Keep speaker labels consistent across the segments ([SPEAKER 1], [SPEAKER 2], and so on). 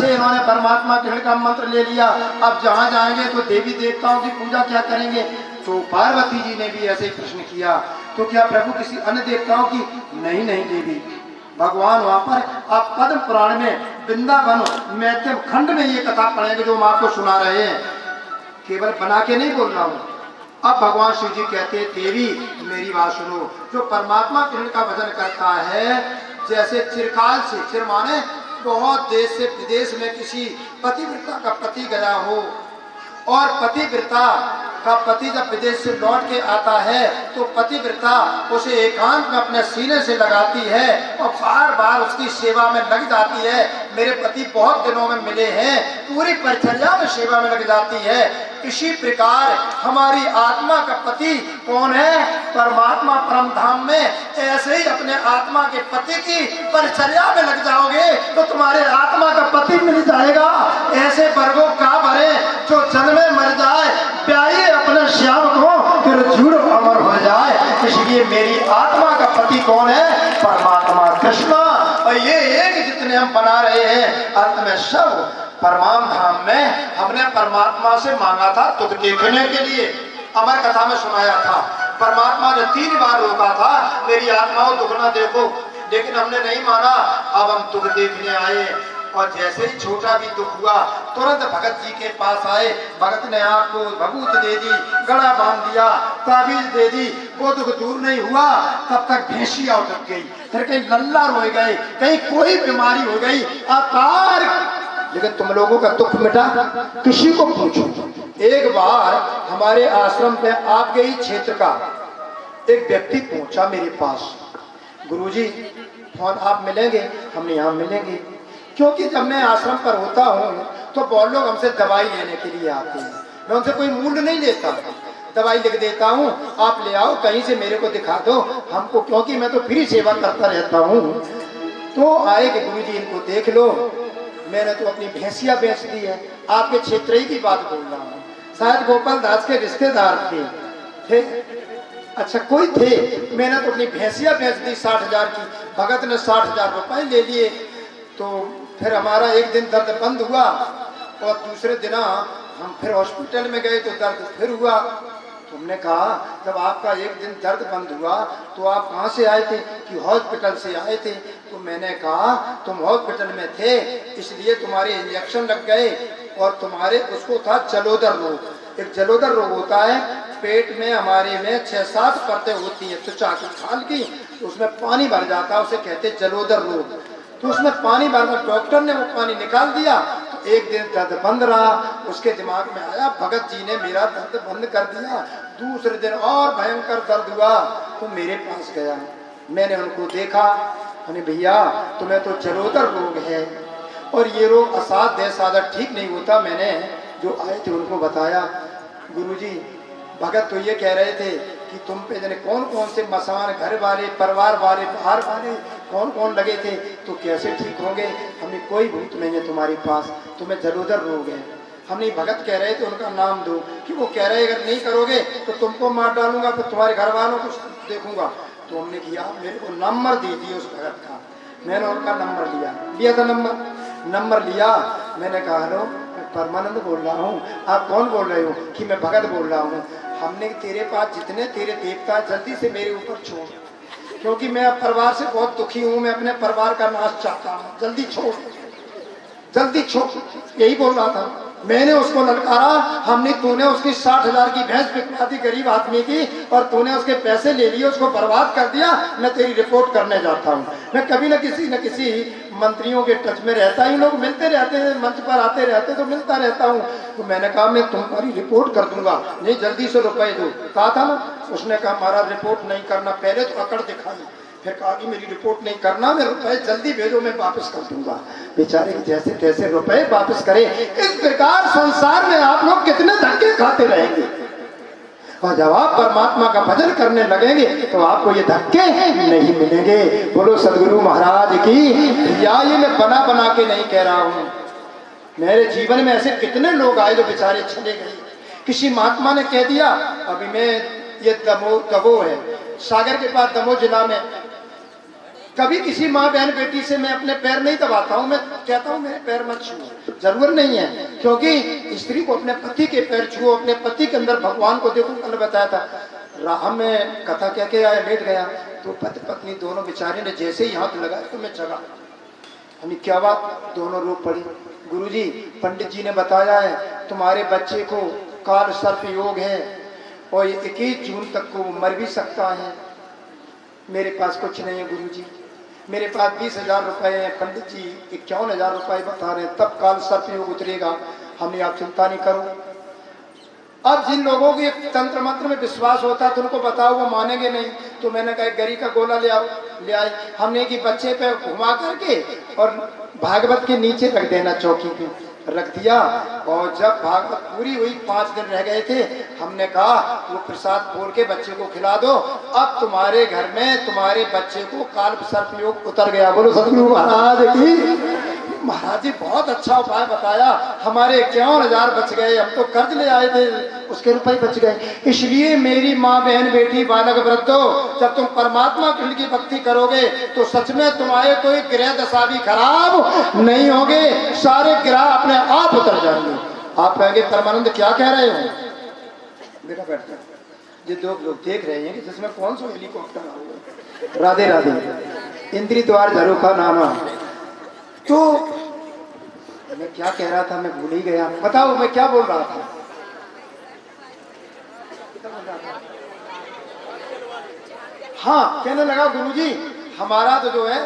[SPEAKER 1] से इन्होंने परमात्मा के का मंत्र ले लिया, अब जहाँ जाएंगे तो देवी देवताओं की पूजा क्या करेंगे। तो पार्वती जी ने भी ऐसे ही प्रश्न किया, तो क्या प्रभु किसी अन्य देवताओं की? नहीं नहीं देवी। भगवान वहां पर आप पद्म पुराण में वृंदावन मैथम खंड में ये कथा पढ़ेंगे जो हम आपको सुना रहे हैं, केवल बना के नहीं बोल रहा हूँ। अब भगवान शिव जी कहते हैं, देवी मेरी बात सुनो, जो परमात्मा कृष्ण का भजन करता है, जैसे चिरकाल से, चिर माने बहुत देश से विदेश में किसी पतिव्रता का पति गया हो, और पतिव्रता का पति जब विदेश से लौट के आता है तो पतिव्रता उसे एकांत में अपने सीने से लगाती है और बार बार उसकी सेवा में लग जाती है। मेरे पति बहुत दिनों में मिले हैं, पूरी परिचर्या में सेवा में लग जाती है। इसी प्रकार हमारी आत्मा का पति कौन है? परमात्मा परम धाम में। ऐसे ही अपने आत्मा के पति की परिचर्या में लग जाओगे तो तुम्हारे आत्मा का पति मिल जाएगा। ऐसे वर्गों का भरे जो जन्मे मर जाए, प्यारे अपने श्याम को, फिर जुड़ अमर हो जाए। इसलिए मेरी आत्मा का पति कौन है? परमात्मा कृष्ण। और ये एक जितने हम बना रहे हैं, अंत में सब परमाम धाम में हमने परमात्मा से मांगा था दुख देखने के लिए। अमर कथा में सुनाया था, परमात्मा ने 3 बार रोका था, मेरी आत्माओं दुख ना देखो, लेकिन हमने नहीं माना। अब हम दुख देखने आए, और जैसे ही छोटा भी दुख हुआ तुरंत भगत जी के पास आए। भगत ने आपको भभूत दे दी, गला बांध दिया, ताबीज दे दी। वो दुख दूर नहीं हुआ, तब तक भैंसिया उठ गई, फिर कहीं लल्ला रोए गए, कहीं कोई बीमारी हो गई, आकार। लेकिन तुम लोगों का दुख मिटा? किसी को पूछो। एक बार हमारे आश्रम पे आपके ही क्षेत्र का एक व्यक्ति पहुंचा मेरे पास, गुरुजी फोन आप मिलेंगे? हमने यहाँ मिलेंगे, क्योंकि जब मैं आश्रम पर होता हूँ तो बहुत लोग हमसे दवाई लेने के लिए आते हैं। मैं उनसे कोई मूल्य नहीं लेता, दवाई लिख देता हूँ, आप ले आओ, कहीं से मेरे को दिखा दो हमको, क्योंकि मैं तो फ्री सेवा करता रहता हूँ। तो आए कि गुरुजी इनको देख लो, मैंने तो अपनी भैंसिया बेच दी है। आपके क्षेत्र ही की बात बोल रहा हूँ, शायद गोपाल दास के रिश्तेदार थे। अच्छा कोई थे, मैंने तो अपनी भैंसिया बेच दी 60,000 की। भगत ने 60,000 रुपए ले लिए। तो फिर हमारा एक दिन दर्द बंद हुआ, और दूसरे दिन हम फिर हॉस्पिटल में गए तो दर्द फिर हुआ। तुमने कहा जब आपका एक दिन दर्द बंद हुआ तो आप कहाँ से आए थे? कि हॉस्पिटल से आए थे। तो मैंने कहा तुम हॉस्पिटल में थे इसलिए तुम्हारे इंजेक्शन लग गए, और तुम्हारे उसको था जलोदर रोग। एक जलोदर रोग होता है, पेट में हमारे में 6-7 परतें होती हैं त्वचा की, खाल की, उसमें पानी भर जाता है, उसे कहते जलोदर रोग। तो उसमें पानी भरकर डॉक्टर ने वो पानी निकाल दिया। तो एक दिन दर्द बंद रहा, उसके दिमाग में आया भगत जी ने मेरा दर्द बंद कर दिया। दूसरे दिन और भयंकर दर्द हुआ तो मेरे पास गया, मैंने उनको देखा, मैंने भैया तुम्हें तो जलोदर रोग है और ये रोग असाध्य साधा ठीक नहीं होता। मैंने जो आए थे उनको बताया, गुरुजी भगत तो ये कह रहे थे कि तुम पे जाने कौन कौन से मसान, घर वाले, परिवार वाले, बाहर वाले कौन कौन लगे थे, तो कैसे ठीक होंगे? हमने कोई भूत नहीं है तुम्हारे पास, तुम्हें जलोदर रोग है। हमने भगत कह रहे थे उनका नाम दो, कि वो कह रहे अगर नहीं करोगे तो तुमको मार डालूंगा, फिर तुम्हारे घर वालों को देखूंगा। तो हमने किया, मेरे को नंबर दे दिए उस भगत का। मैंने उनका नंबर लिया था, नंबर लिया। मैंने कहा हेलो मैं परमानंद बोल रहा हूँ। आप कौन बोल रहे हो? कि मैं भगत बोल रहा हूँ। हमने तेरे पास जितने तेरे देवता जल्दी से मेरे ऊपर छोड़, क्योंकि मैं परिवार से बहुत दुखी हूँ, मैं अपने परिवार का नाश चाहता हूँ, जल्दी छोड़, जल्दी छोड़, यही बोल रहा था। मैंने उसको ललकारा, हमने तूने उसकी 60,000 की भैंस बिकवा दी गरीब आदमी की, और तूने उसके पैसे ले लिए, उसको बर्बाद कर दिया। मैं तेरी रिपोर्ट करने जाता हूँ। मैं कभी न किसी मंत्रियों के टच में रहता ही, लोग मिलते रहते हैं, मंच पर आते रहते तो मिलता रहता हूँ। तो मैंने कहा मैं तुम्हारी रिपोर्ट कर दूंगा, नहीं जल्दी से रुपए दो। कहा था ना, उसने कहा महाराज रिपोर्ट नहीं करना, पहले तो अकड़ दिखाई, फिर कहा कि मेरी रिपोर्ट नहीं करना, मैं रुपए जल्दी भेजो मैं वापस कर दूंगा। बेचारे जैसे तैसे रुपए वापस करे। इस प्रकार संसार में आप लोग कितने धक्के खाते रहेंगे, और जब आप परमात्मा का भजन करने लगेंगे तो आपको ये धक्के नहीं मिलेंगे। बोलो सदगुरु महाराज की। या ये मैं बना के नहीं कह रहा हूँ, मेरे जीवन में ऐसे कितने लोग आए जो बेचारे चले गए। किसी महात्मा ने कह दिया, अभी मैं ये दमोह है, सागर के पास दमोह जिला में कभी किसी माँ बहन बेटी से मैं अपने पैर नहीं दबाता हूँ, मैं कहता हूँ मेरे पैर मत छुओ, जरूर नहीं है, क्योंकि स्त्री को अपने पति के पैर छुओ, अपने पति के अंदर भगवान को देखो। कल बताया था राह में कथा कह के आया, लेट गया तो पति पत्नी दोनों बेचारे ने जैसे ही हाथ लगाया तो मैं जगा। हमें क्या बात, दोनों रो पड़ी। गुरुजी पंडित जी ने बताया है तुम्हारे बच्चे को काल सर्प योग है और 21 जून तक को मर भी सकता है। मेरे पास कुछ नहीं है गुरुजी, मेरे पास 20,000 रुपए हैं, पंडित जी 51,000 रुपए बता रहे हैं, तब काल सर्प योग उतरेगा। हमने आप चिंता नहीं करो। अब जिन लोगों के तंत्र मंत्र में विश्वास होता है तो उनको बताओ, वो मानेंगे नहीं। तो मैंने कहा गरी का गोला ले आओ, ले आए। हमने कि बच्चे पे घुमा करके और भागवत के नीचे रख देना, चौकी पे रख दिया। और जब भागवत पूरी हुई, 5 दिन रह गए थे, हमने कहा वो प्रसाद खोल के बच्चे को खिला दो, अब तुम्हारे घर में तुम्हारे बच्चे को काल सर्प योग उतर गया। बोलो सतगुरु महाराज की। महाराज जी बहुत अच्छा उपाय बताया, हमारे 51,000 बच गए। हम तो कर्ज ले आए थे, उसके रुपए बच गए। इसलिए मेरी माँ बहन बेटी बालक वृद्धो, जब तुम परमात्मा कृष्ण की भक्ति करोगे तो सच में तुम्हारे कोई ग्रह दशा भी खराब नहीं होगे, सारे ग्रह अपने आप उतर जाएंगे। आप कहेंगे परमानंद क्या कह रहे हो? बेटा बैठता, ये 2 लोग देख रहे हैं कि जिसमें कौन सा हेलीकॉप्टर आ हुआ। राधे राधे। इंद्री द्वार झरोखा नामा। तो मैं क्या कह रहा था, मैं भूल ही गया। बताओ मैं क्या बोल रहा था? हाँ, कहने लगा गुरुजी हमारा तो जो है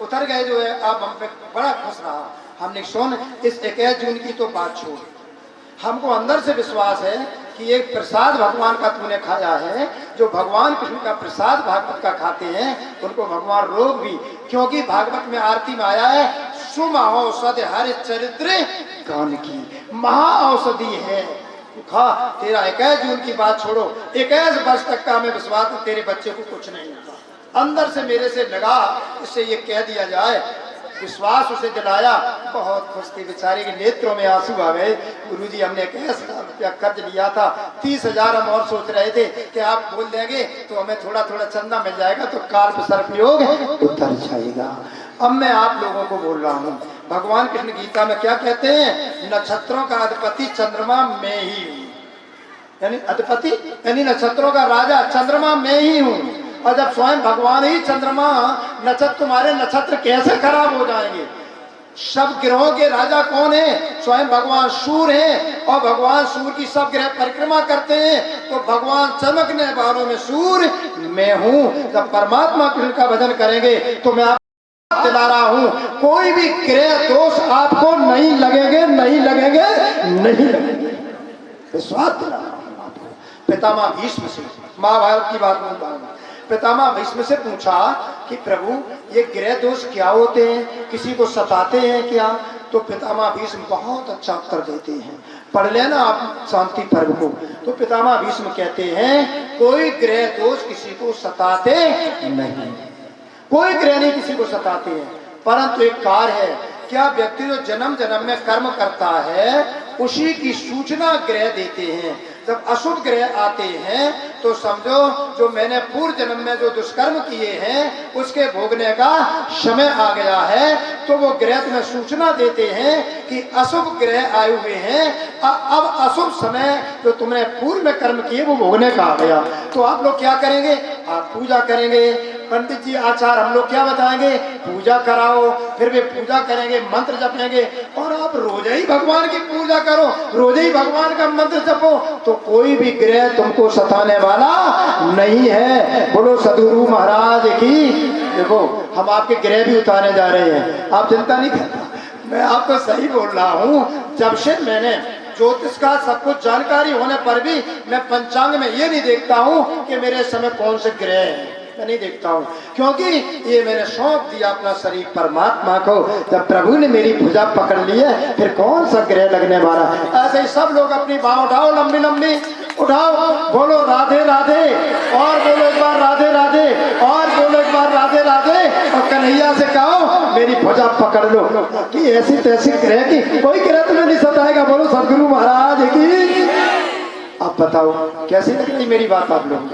[SPEAKER 1] उतर गए, जो है अब हम पे बड़ा खुश रहा। हमने सुन इस 21 जून की तो बात छोड़, हमको अंदर से विश्वास है कि एक प्रसाद भगवान का तूने खाया है। जो भगवान कृष्ण का प्रसाद भागवत का खाते हैं उनको भगवान रोग भी, क्योंकि भागवत में आरती में आया है सुमऔषध हर चरित्र गान की, महाऔषधि है। खा, तेरा 21 जून की बात छोड़ो, 21 वर्ष तक का हमें विश्वास है तेरे बच्चे को कुछ नहीं होगा। अंदर से मेरे से लगा इससे ये कह दिया जाए, विश्वास उसे दिलाया। बहुत खुश थी, बेचारे के नेत्रों में आंसू आ गए। गुरुजी हमने 21,000 रुपया कर्ज लिया था, 30,000 हम और सोच रहे थे कि आप बोल देंगे तो हमें थोड़ा थोड़ा चंदा मिल जाएगा तो काल सर्प योग उतर जाएगा। अब मैं आप लोगों को बोल रहा हूँ, भगवान कृष्ण गीता में क्या कहते हैं? नक्षत्रों का अधिपति चंद्रमा मैं ही हूँ, यानी अधिपति यानी नक्षत्रों का राजा चंद्रमा मैं ही हूँ। और जब स्वयं भगवान ही चंद्रमा नक्षत्र, तुम्हारे नक्षत्र कैसे खराब हो जाएंगे? सब ग्रहों के राजा कौन है? स्वयं भगवान सूर्य है, और भगवान सूर्य की सब ग्रह परिक्रमा करते हैं। तो भगवान चमकने वालों में सूर्य मैं हूँ। जब परमात्मा कृष्ण का भजन करेंगे तो मैं आप दिला रहा हूँ, कोई भी ग्रह दोष आपको नहीं लगेंगे, नहीं लगेंगे, नहीं लगेंगे। विश्वास दिला रहा हूँ आपको। पितामह भीष्म से महाभारत की बात बोल रहा हूँ। पितामह भीष्म से पूछा कि प्रभु ये ग्रह दोष क्या होते हैं, किसी को सताते हैं क्या? तो पितामह भीष्म बहुत अच्छा उत्तर देते हैं, पढ़ लेना आप शांति पर्व को। तो पितामह भीष्म कहते हैं कोई ग्रह दोष किसी को सताते नहीं, कोई ग्रह नहीं किसी को सताते हैं, परंतु एक कार्य है, क्या व्यक्ति जो जन्म जन्म में कर्म करता है उसी की सूचना ग्रह देते हैं। जब अशुभ ग्रह आते हैं तो समझो जो मैंने पूर्व जन्म में जो दुष्कर्म किए हैं उसके भोगने का समय आ गया है, तो वो ग्रह तुम्हें सूचना देते हैं कि अशुभ ग्रह आए हुए हैं, अब अशुभ समय जो तुमने पूर्व में कर्म किए वो भोगने का आ गया। तो आप लोग क्या करेंगे? आप पूजा करेंगे। पंडित जी आचार हम लोग क्या बताएंगे? पूजा कराओ। फिर वे पूजा करेंगे, मंत्र जपेंगे, और आप रोज ही भगवान की पूजा करो, रोज ही भगवान का मंत्र जपो, तो कोई भी ग्रह तुमको सताने वाला नहीं है। बोलो सदगुरु महाराज की। देखो हम आपके ग्रह भी उतारने जा रहे हैं, आप चिंता नहीं करना, मैं आपको सही बोल रहा हूँ। जब से मैंने ज्योतिष का सब कुछ जानकारी होने पर भी मैं पंचांग में ये नहीं देखता हूँ कि मेरे समय कौन से ग्रह है, मैं नहीं देखता हूँ, क्योंकि ये मैंने सौंप दिया अपना शरीर परमात्मा को। जब प्रभु ने मेरी भुजा पकड़ ली है फिर कौन सा ग्रह लगने वाला। ऐसे ही सब लोग अपनी बाँह उठाओ, लंबी लंबी उठाओ, बोलो राधे राधे, और बोलो एक बार राधे राधे, और बोलो एक बार राधे राधे, और कन्हैया से कहो मेरी भुजा पकड़ लो कि ऐसी तैसी ग्रह की कोई ग्रह तुम्हें नहीं सताएगा। बोलो सदगुरु महाराज की। अब बताओ कैसी लग रही मेरी बात आप लोग?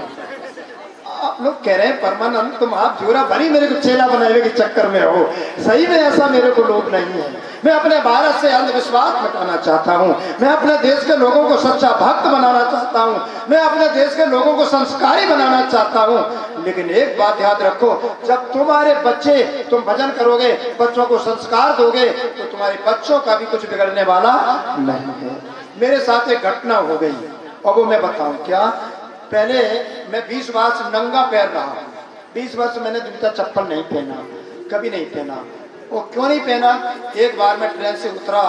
[SPEAKER 1] आप लोग कह रहे हैं परमानंद तुम आप जोरा भरी मेरे को चेला बनाने के चक्कर में हो। सही में ऐसा मेरे को लोभ नहीं है। मैं अपने भारत से अंधविश्वास मिटाना चाहता हूँ। मैं अपने देश के लोगों को सच्चा भक्त बनाना चाहता हूँ। मैं अपने देश के लोगों को संस्कारी बनाना चाहता हूँ। लेकिन एक बात याद रखो, जब तुम्हारे बच्चे तुम भजन करोगे, बच्चों को संस्कार दोगे, तो तुम्हारे बच्चों का भी कुछ बिगड़ने वाला नहीं है। मेरे साथ एक घटना हो गई और वो मैं बताऊं क्या। पहले मैं 20 वर्ष नंगा पैर रहा। 20 वर्ष मैंने जूता चप्पल नहीं पहना, कभी नहीं पहना। वो क्यों नहीं पहना? एक बार मैं ट्रेन से उतरा,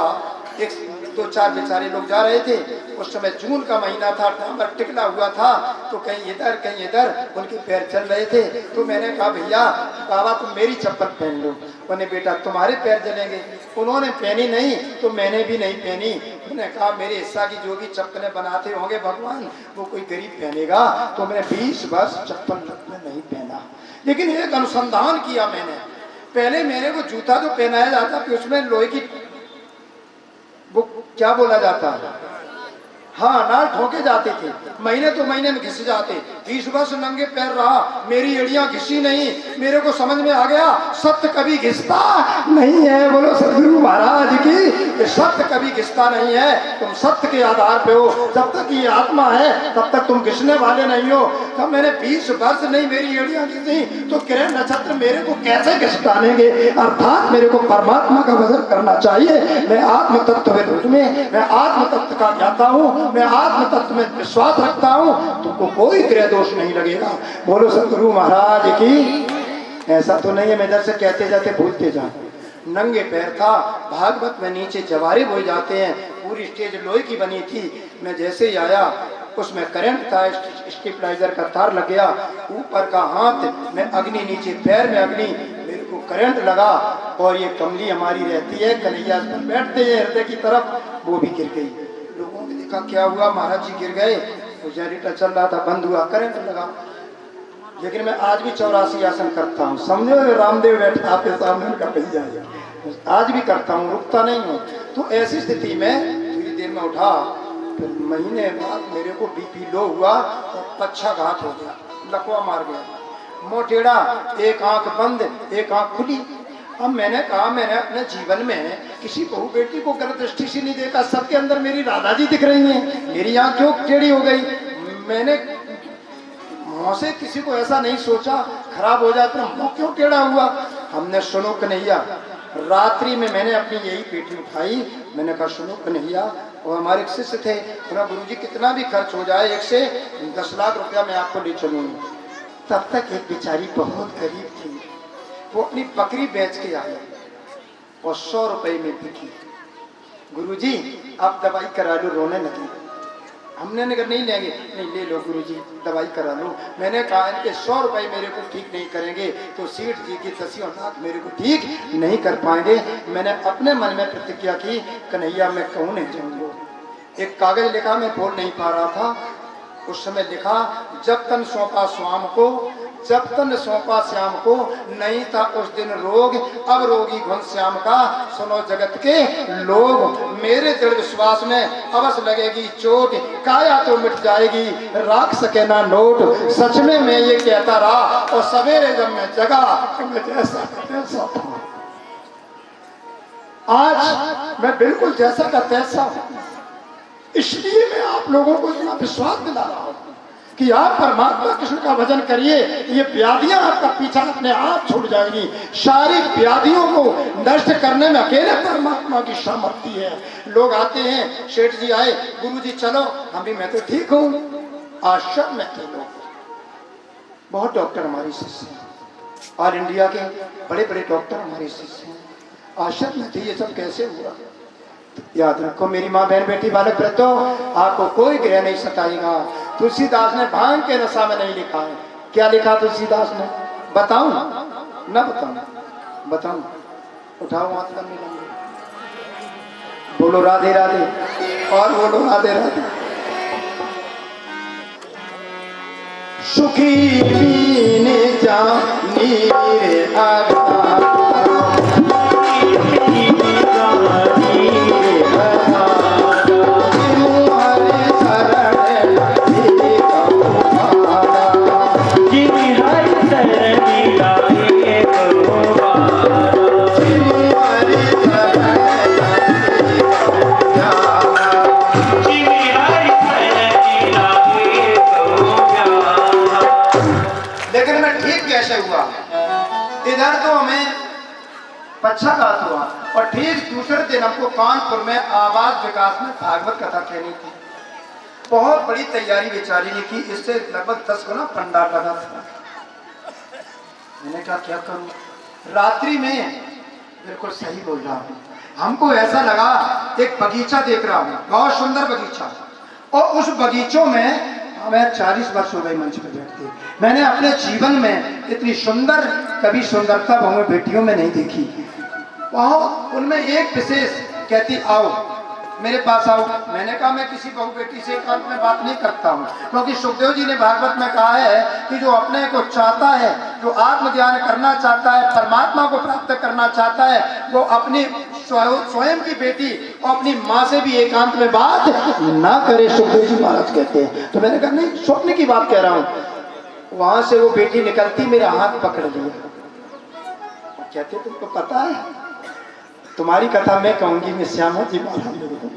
[SPEAKER 1] एक 2-4 बेचारे लोग जा रहे थे। उस समय जून का महीना था, डामर टिकला हुआ था, तो कहीं इधर कहीं इधर उनके पैर चल रहे थे। तो मैंने कहा भैया बाबा तुम मेरी चप्पल पहन लो। उन्हें बेटा तुम्हारे पैर जलेंगे। उन्होंने पहनी नहीं तो मैंने भी नहीं पहनी। उन्होंने कहा मेरे हिस्सा की जो भी चप्पलें बनाते होंगे भगवान, वो कोई गरीब पहनेगा। तो मैंने 20 वर्ष चप्पल नहीं पहना। लेकिन एक अनुसंधान किया मैंने। पहले मेरे को जूता जो पहनाया जाता कि उसमें लोहे की वो क्या बोला जाता है, हाँ नाल ठोके जाते थे। महीने तो महीने में घिस जाते। 20 वर्ष नंगे पैर रहा, मेरी एड़ियां घिसी नहीं। मेरे को समझ में आ गया सत्य कभी घिसता नहीं है। बोलो सदगुरु महाराज की, सत्य कभी घिसता नहीं है। तुम सत्य के आधार पे हो। जब तक ये आत्मा है तब तक तुम घिसने वाले नहीं हो। तब मैंने 20 वर्ष नहीं मेरी एड़ियां घिसी तो ग्रह नक्षत्र मेरे को कैसे घिस डालेंगे। अर्थात मेरे को परमात्मा का भजन करना चाहिए। मैं आत्म तत्व में, मैं आत्म तत्व का ज्ञाता हूँ, मैं आत्म तत्व में विश्वास रखता हूँ। तुमको कोई ग्रह दोष नहीं लगेगा। बोलो सदगुरु महाराज की। ऐसा तो नहीं है मैं इधर से कहते जाते भूलते जाते। नंगे पैर था। भागवत में नीचे जवारे बोए जाते हैं, पूरी स्टेज लोहे की बनी थी। मैं जैसे ही आया उसमें करंट था, स्टेबलाइजर का तार लग गया। ऊपर का हाथ में अग्नि, नीचे पैर में अग्नि। मेरे को करंट लगा और ये कमली हमारी रहती है कन्हैया पर बैठते हैं हृदय की तरफ, वो भी गिर गई। लोगों ने देखा क्या हुआ, महाराज जी गिर गए। तो जनरेटर चल रहा था, बंद हुआ, करंट लगा। लेकिन मैं आज भी 84 आसन करता हूँ। समझो रामदेव बैठा आपके सामने उनका पहिया, आज भी करता हूँ, रुकता नहीं हूँ। तो ऐसी स्थिति में थोड़ी देर में उठा, फिर महीने बाद मेरे को बीपी लो हुआ और पक्षाघात हो गया, लकवा मार गया। मोटेड़ा, एक आंख बंद एक आंख खुली। अब मैंने कहा मैंने अपने जीवन में किसी बहू बेटी को गलत दृष्टि से नहीं देखा। सबके अंदर मेरी राधा जी दिख रही हैं, मेरी आंख क्यों टेढ़ी हो गई। मैंने मुँह से किसी को ऐसा नहीं सोचा खराब हो जाए, तो मुँह क्यों टेढ़ा हुआ। हमने सुनो कन्हैया, रात्रि में मैंने अपनी यही पेटी उठाई। मैंने कहा सुनो कन्हैया, और हमारे एक शिष्य थे, गुरुजी कितना भी खर्च हो जाए 1 से 10 लाख रुपया मैं आपको ले चलूंगा। तब तक एक बेचारी बहुत गरीब थी, वो अपनी बकरी बेच के आई और 100 रुपए में बिकी। गुरुजी आप दवाई करा लो, रोने लगी। हमने कहा नहीं लेंगे, नहीं ले लो गुरुजी दवाई करा लो। मैंने कहा इनके 100 रुपए मेरे को ठीक नहीं करेंगे तो सेठ जी की 10 लाख मेरे को ठीक नहीं कर पाएंगे। मैंने अपने मन में प्रतिज्ञा की कन्हैया मैं कहूँ नहीं जाऊंगा। एक कागज लिखा, मैं बोल नहीं पा रहा था उस समय। लिखा जब तन सौंपा स्वाम को, जब तन सौंपा श्याम को, नहीं था उस दिन रोग अब रोगी घुन श्याम का। सुनो जगत के लोग, मेरे दृढ़ विश्वास में अवश्य लगेगी चोट, काया तो मिट जाएगी राख सके ना नोट। सच में मैं ये कहता रहा और सवेरे जब मैं जगा तो मैं जैसा तैसा था। आज मैं बिल्कुल जैसा का तैसा हूं। इसलिए मैं आप लोगों को इतना विश्वास दिला रहा हूं कि आप परमात्मा कृष्ण का भजन करिए। ये व्याधियां आपका पीछा अपने आप छूट जाएंगी। शारीरिक व्याधियों को नष्ट करने में अकेले परमात्मा की सामर्थ्य है। लोग आते हैं, सेठ जी आए, गुरु जी चलो, हम भी मैं तो ठीक हूँ। आश्रम में थे लोग, बहुत डॉक्टर हमारे शिष्य हैं, और इंडिया के बड़े बड़े डॉक्टर हमारे शिष्य हैं। आश्रम में थे, ये सब कैसे हुआ। याद रखो मेरी माँ बहन बेटी बालक वृद्धो, आपको कोई ग्रह नहीं सताएगा। तुलसीदास ने भांग के नशा में नहीं लिखा है। क्या लिखा तुलसीदास ने, बताऊं ना बताऊं, बताऊं, उठाओ हाथ लंबे लंबे, बोलो राधे राधे, और बोलो राधे राधे। सुखी पीने जानी आगा
[SPEAKER 2] Give me
[SPEAKER 1] को कानपुर में आवाज विकास में भागवत कथा कहनी थी। बहुत बड़ी तैयारी बेचारी ने की, इससे लगभग 10 गुना पंडाल लगा था। मैंने कहा क्या करूं, रात्रि में बिल्कुल सही बोल रहा हूं, हमको ऐसा लगा एक बगीचा देख रहा हूं, बहुत सुंदर बगीचा, और उस बगीचों में मैं 40 वर्ष हो गई मंच पर बैठती, मैंने अपने जीवन में इतनी सुंदर कभी सुंदरता बहु बेटियों में नहीं देखी। वहाँ उनमें एक विशेष कहती आओ मेरे पास आओ। मैंने कहा मैं किसी बहू बेटी से एकांत में बात नहीं करता हूँ, क्योंकि सुखदेव जी ने भागवत में कहा है कि जो अपने को चाहता है, जो आत्मज्ञान करना चाहता है, परमात्मा को प्राप्त करना चाहता है, वो अपनी स्वयं की बेटी और अपनी माँ से भी एकांत में बात ना करे, सुखदेव जी महाराज कहते हैं। तो मैंने कहा नहीं, स्वप्न की बात कह रहा हूँ। वहां से वो बेटी निकलती मेरा हाथ पकड़ लिया, कहते तुमको पता है तुम्हारी कथा मैं कहूंगी, मैं श्यामा जी महाराज को।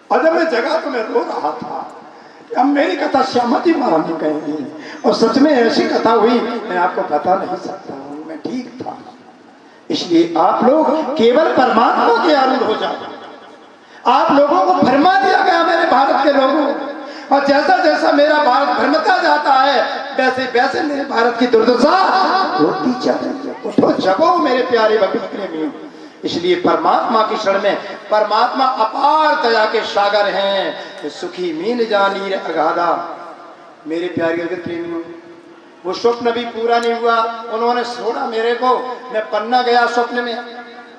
[SPEAKER 1] और जब मैं जगह तो मैं रो रहा था, अब मेरी कथा श्यामा जी महाराज ने कहेंगी, और सच में ऐसी कथा हुई मैं आपको बता नहीं सकता हूँ, मैं ठीक था। इसलिए आप लोग केवल परमात्मा के आरूढ़ हो जाओ। आप लोगों को भरमा दिया गया मेरे भारत के लोगों, और जैसा जैसा मेरा भारत भ्रमता जाता है वैसे वैसे मेरे भारत की दुर्दशा होती जा रही है। उठो जगो मेरे प्यारे भक्त प्रेमियों। इसलिए परमात्मा की शरण में, परमात्मा अपार दया के सागर हैं, सुखी मीन जानी अगाधा। मेरे प्यारे भक्त प्रेमियों, वो स्वप्न भी पूरा नहीं हुआ, उन्होंने छोड़ा मेरे को। मैं पन्ना गया स्वप्न में,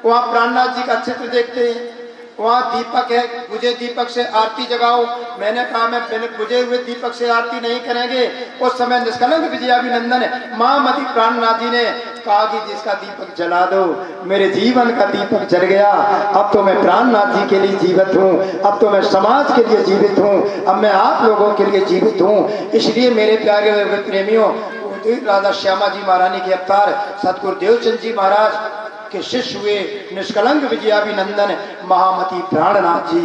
[SPEAKER 1] वहाँ प्राणनाथ जी का चित्र देखते हैं, वहाँ दीपक है, बुझे दीपक से आरती जगाओ। मैंने कहा मैं बुझे हुए दीपक से आरती नहीं करेंगे। उस समय निष्कलंक विजयाभिनंदन माँ मती प्राणनाथ जी ने कहा कि जिसका दीपक जला दो, मेरे जीवन का दीपक जल गया। अब तो मैं प्राणनाथ जी के लिए जीवित हूँ, अब तो मैं समाज के लिए जीवित हूँ, अब मैं आप लोगों के लिए जीवित हूँ। इसलिए मेरे प्यारे प्रेमियों, राधा श्यामा जी महारानी के अवतार सतगुरु देवचंद जी महाराज के शिष्य हुए निष्कलंक विजयाभिनंदन महामती प्राणनाथ जी।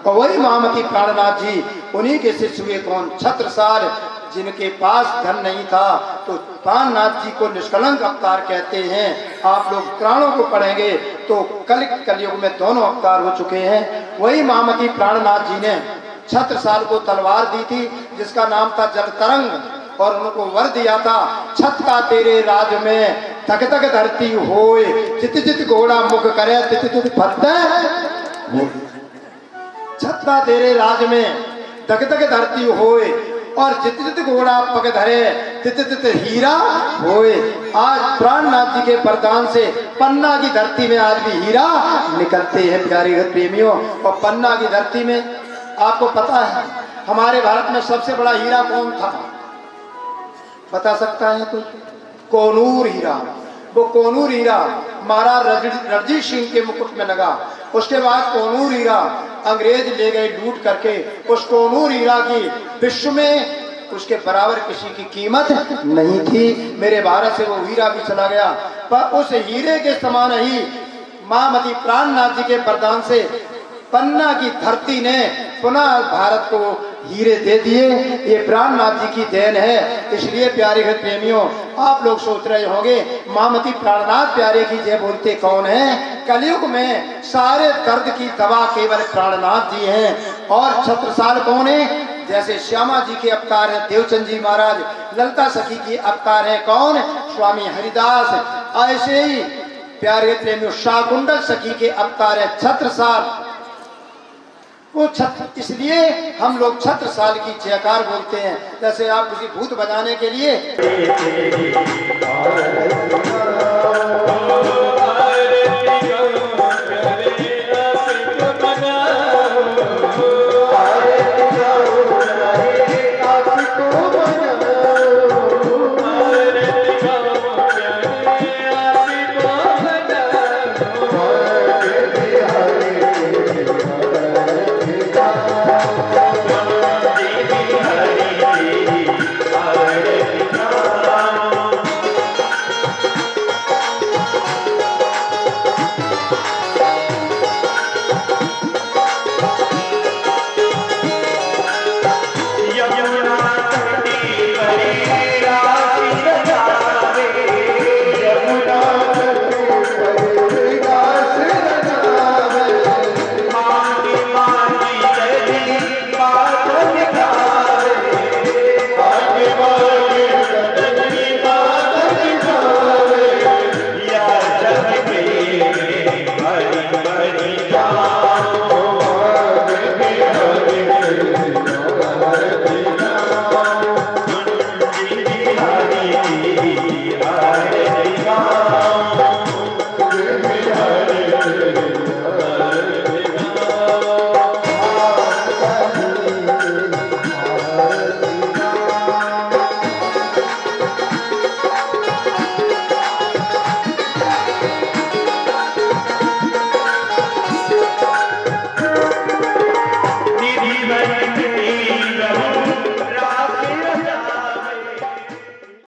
[SPEAKER 1] और वही महामती प्राणनाथ जी, उन्हीं के शिष्य हुए कौन, छत्रसाल, जिनके पास धन नहीं था, तो प्राणनाथ जी को निष्कलंक अवतार कहते हैं। आप लोग पुराणों को पढ़ेंगे तो कलयुग में दोनों अवतार हो चुके हैं। वही महामती प्राणनाथ जी ने छत्रसाल को तलवार दी थी जिसका नाम था जलतरंग, और उनको वर दिया था, छत का तेरे राज में तक तक धरती होए, चित चित घोड़ा मुख करे तित तित फत्ते। छत का तेरे राज में तक तक धरती होए, और चित चित घोड़ा पग धरे तित तित हीरा होए। आज प्राणनाथ जी के वरदान से पन्ना की धरती में आज भी हीरा निकलते हैं प्यारे प्रेमियों। और पन्ना की धरती में आपको पता है हमारे भारत में सबसे बड़ा हीरा कौन था, बता सकता है कोई? कोनूर हीरा। वो कोनूर हीरा महाराज रणजीत सिंह के मुकुट में लगा। उसके बाद कोनूर हीरा अंग्रेज ले गए लूट करके। उस कोनूर हीरा की विश्व में उसके बराबर किसी की कीमत नहीं थी। मेरे भारत से वो हीरा भी चला गया, पर उस हीरे के समान ही महामती प्राणनाथ जी के वरदान से पन्ना की धरती ने पुनः भारत को हीरे दे दिए। ये प्राणनाथ जी की देन है। इसलिए प्यारे घर प्रेमियों, आप लोग सोच रहे होंगे महामती प्राणनाथ प्यारे की जय बोलते कौन है? कलयुग में सारे दर्द की दवा केवल प्राणनाथ जी हैं। और छत्रसाल कौन है? जैसे श्यामा जी के अवतार हैं देवचंद जी महाराज, ललिता सखी के अवतार हैं कौन? स्वामी हरिदास। ऐसे ही प्यारे प्रेमियों शाकुंडल सखी के अवतार है छत्रसाल। वो इसलिए हम लोग छत्रसाल की जयकार बोलते हैं। जैसे आप किसी भूत बजाने के लिए